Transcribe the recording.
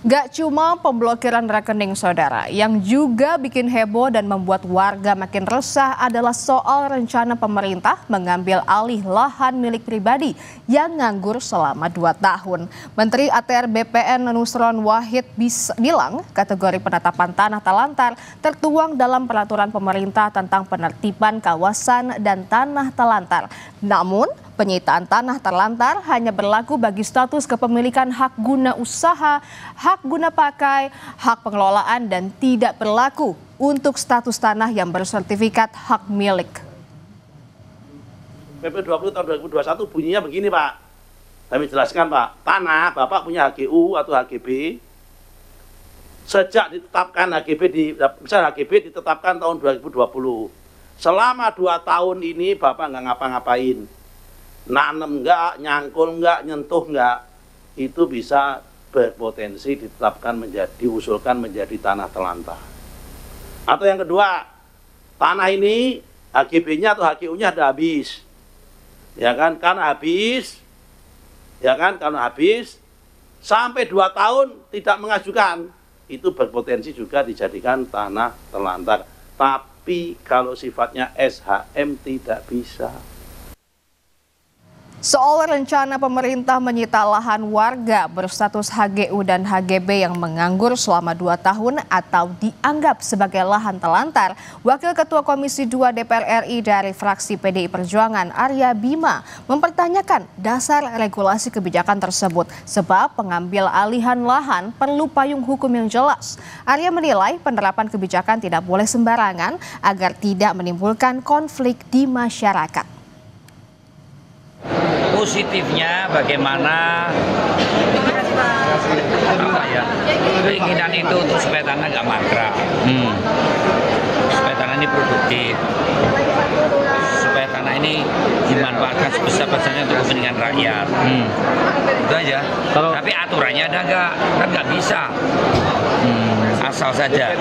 Gak cuma pemblokiran rekening saudara, yang juga bikin heboh dan membuat warga makin resah adalah soal rencana pemerintah mengambil alih lahan milik pribadi yang nganggur selama 2 tahun. Menteri ATR BPN Nusron Wahid bilang kategori penetapan tanah telantar tertuang dalam peraturan pemerintah tentang penertiban kawasan dan tanah telantar. Namun, penyitaan tanah terlantar hanya berlaku bagi status kepemilikan hak guna usaha, hak guna pakai, hak pengelolaan dan tidak berlaku untuk status tanah yang bersertifikat hak milik. PP 20 tahun 2021 bunyinya begini Pak. Kami jelaskan Pak, tanah Bapak punya HGU atau HGB. Sejak ditetapkan misalnya HGB ditetapkan tahun 2020. Selama 2 tahun ini Bapak nggak ngapa-ngapain. Nanem enggak, nyangkul enggak, nyentuh enggak, itu bisa berpotensi ditetapkan diusulkan menjadi tanah telantar. Atau yang kedua, tanah ini HGB-nya atau HGU-nya ada habis. Ya kan, karena habis, sampai 2 tahun tidak mengajukan, itu berpotensi juga dijadikan tanah telantar. Tapi kalau sifatnya SHM tidak bisa. Soal rencana pemerintah menyita lahan warga berstatus HGU dan HGB yang menganggur selama 2 tahun atau dianggap sebagai lahan telantar, Wakil Ketua Komisi 2 DPR RI dari fraksi PDI Perjuangan Arya Bima mempertanyakan dasar regulasi kebijakan tersebut sebab pengambil alihan lahan perlu payung hukum yang jelas. Arya menilai penerapan kebijakan tidak boleh sembarangan agar tidak menimbulkan konflik di masyarakat. Positifnya bagaimana keinginan itu untuk supaya tanah nggak mangkrak, supaya tanah ini produktif, supaya tanah ini dimanfaatkan sebesar-besarnya untuk kepentingan rakyat. Itu aja. Tapi aturannya ada nggak? Kan nggak bisa asal saja.